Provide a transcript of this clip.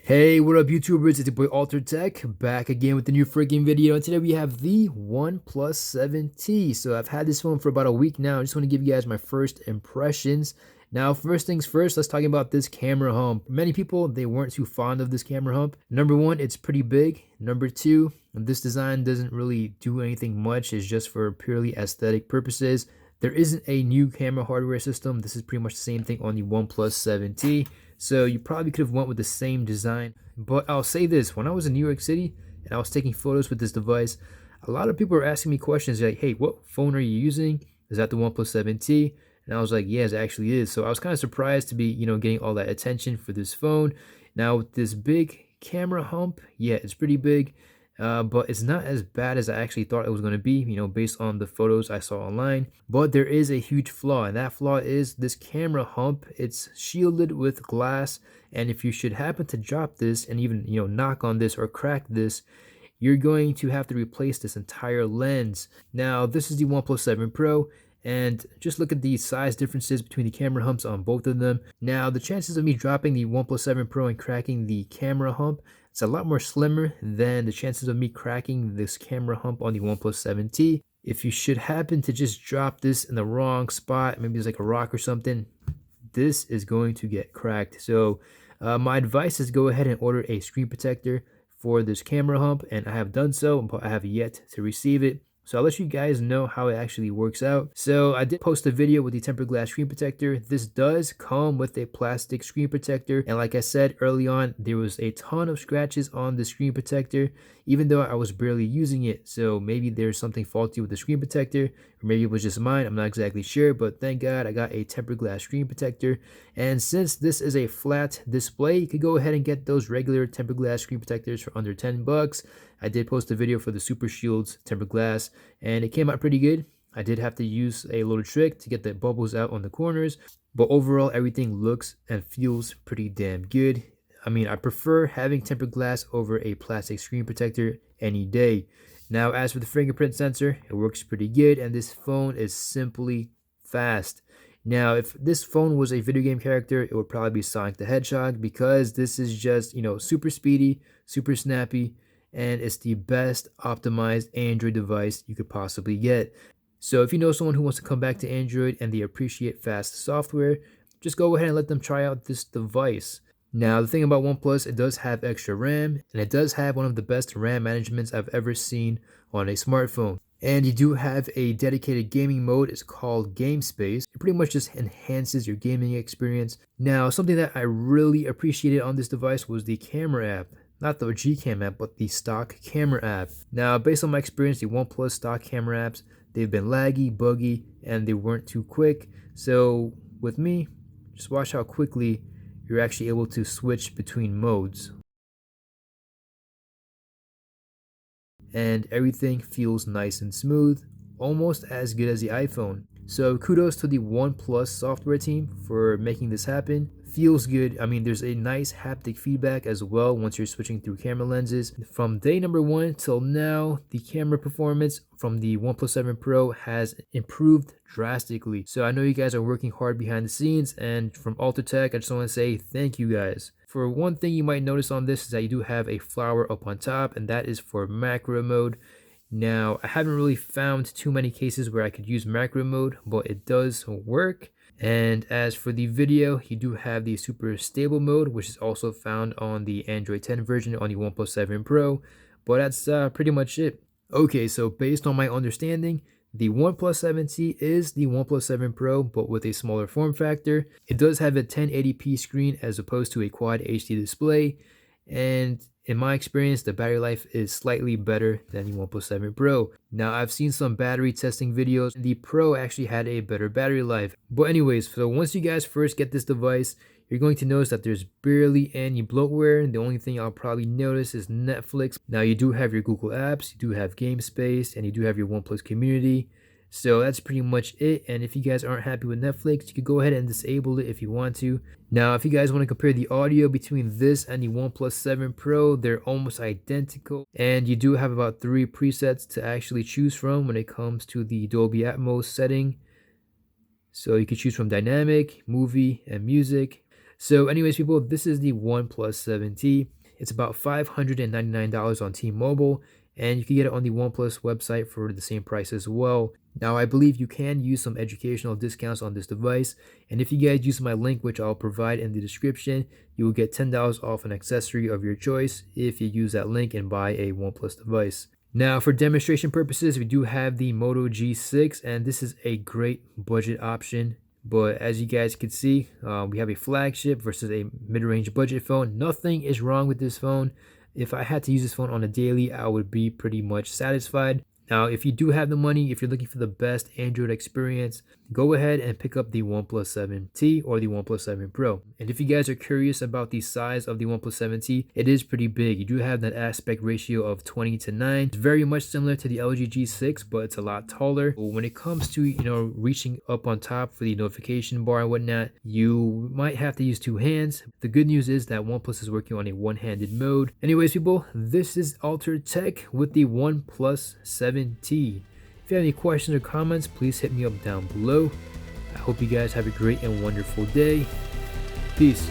Hey, what up, YouTubers? It's your boy Alter Tech back again with a new freaking video. And today we have the OnePlus 7T. So I've had this phone for about a week now. I just want to give you guys my first impressions. Now, first things first, let's talk about this camera hump. Many people, they weren't too fond of this camera hump. Number one, it's pretty big. Number two, this design doesn't really do anything much. It's just for purely aesthetic purposes. There isn't a new camera hardware system. This is pretty much the same thing on the OnePlus 7T. So you probably could have went with the same design. But I'll say this, when I was in New York City and I was taking photos with this device, a lot of people were asking me questions like, hey, what phone are you using? Is that the OnePlus 7T? And I was like, yes, it actually is. So I was kind of surprised to be, getting all that attention for this phone. Now with this big camera hump, yeah, it's pretty big. But it's not as bad as I actually thought it was going to be, based on the photos I saw online. But there is a huge flaw, and that flaw is this camera hump. It's shielded with glass, and if you should happen to drop this and even, knock on this or crack this, you're going to have to replace this entire lens. Now, this is the OnePlus 7 Pro, and just look at the size differences between the camera humps on both of them. Now, the chances of me dropping the OnePlus 7 Pro and cracking the camera hump, it's a lot more slimmer than the chances of me cracking this camera hump on the OnePlus 7T. If you should happen to just drop this in the wrong spot, maybe it's like a rock or something, this is going to get cracked. So my advice is go ahead and order a screen protector for this camera hump, and I have done so, but I have yet to receive it. So I'll let you guys know how it actually works out. So I did post a video with the tempered glass screen protector. This does come with a plastic screen protector. And like I said early on, there was a ton of scratches on the screen protector, even though I was barely using it. So maybe there's something faulty with the screen protector, or maybe it was just mine. I'm not exactly sure, but thank God I got a tempered glass screen protector. And since this is a flat display, you could go ahead and get those regular tempered glass screen protectors for under 10 bucks. I did post a video for the Super Shields tempered glass, and it came out pretty good. I did have to use a little trick to get the bubbles out on the corners, but overall everything looks and feels pretty damn good. I mean, I prefer having tempered glass over a plastic screen protector any day. Now, as for the fingerprint sensor, it works pretty good, and this phone is simply fast. Now, if this phone was a video game character, it would probably be Sonic the Hedgehog, because this is just, super speedy, super snappy, and it's the best optimized Android device you could possibly get. So if you know someone who wants to come back to Android and they appreciate fast software, just go ahead and let them try out this device. Now, the thing about OnePlus, it does have extra RAM, and it does have one of the best RAM managements I've ever seen on a smartphone. And you do have a dedicated gaming mode. It's called Game Space. It pretty much just enhances your gaming experience. Now, something that I really appreciated on this device was the camera app. Not the Gcam app, but the stock camera app. Now, based on my experience, the OnePlus stock camera apps, they've been laggy, buggy, and they weren't too quick. So with me, just watch how quickly you're actually able to switch between modes. And everything feels nice and smooth, almost as good as the iPhone. So kudos to the OnePlus software team for making this happen. Feels good. I mean, there's a nice haptic feedback as well once you're switching through camera lenses. From day number 1 till now, the camera performance from the OnePlus 7 Pro has improved drastically. So I know you guys are working hard behind the scenes, and from Alter Tech, I just want to say thank you guys. For one thing you might notice on this is that you do have a flower up on top, and that is for macro mode. Now, I haven't really found too many cases where I could use macro mode, but it does work. And as for the video, you do have the super stable mode, which is also found on the Android 10 version on the OnePlus 7 Pro. But that's pretty much it. Okay, so based on my understanding, the OnePlus 7T is the OnePlus 7 Pro, but with a smaller form factor. It does have a 1080p screen as opposed to a Quad HD display, and in my experience, the battery life is slightly better than the OnePlus 7 Pro. Now, I've seen some battery testing videos. The Pro actually had a better battery life. But anyways, so once you guys first get this device, you're going to notice that there's barely any bloatware. The only thing I'll probably notice is Netflix. Now, you do have your Google apps, you do have Game Space, and you do have your OnePlus community. So that's pretty much it. And if you guys aren't happy with Netflix, you could go ahead and disable it if you want to. Now, if you guys want to compare the audio between this and the OnePlus 7 Pro, they're almost identical. And you do have about 3 presets to actually choose from when it comes to the Dolby Atmos setting. So you can choose from dynamic, movie, and music. So anyways, people, this is the OnePlus 7T. It's about $599 on T-Mobile, and you can get it on the OnePlus website for the same price as well. Now, I believe you can use some educational discounts on this device, and if you guys use my link, which I'll provide in the description, you will get $10 off an accessory of your choice if you use that link and buy a OnePlus device. Now, for demonstration purposes, we do have the Moto G6, and this is a great budget option. But as you guys can see, we have a flagship versus a mid-range budget phone. Nothing is wrong with this phone. If I had to use this phone on a daily, I would be pretty much satisfied. Now, if you do have the money, if you're looking for the best Android experience, go ahead and pick up the OnePlus 7T or the OnePlus 7 Pro. And if you guys are curious about the size of the OnePlus 7T, it is pretty big. You do have that aspect ratio of 20:9. It's very much similar to the LG G6, but it's a lot taller. When it comes to, reaching up on top for the notification bar and whatnot, you might have to use two hands. The good news is that OnePlus is working on a one-handed mode. Anyways, people, this is Altered Tech with the OnePlus 7T. If you have any questions or comments, please hit me up down below. I hope you guys have a great and wonderful day. Peace.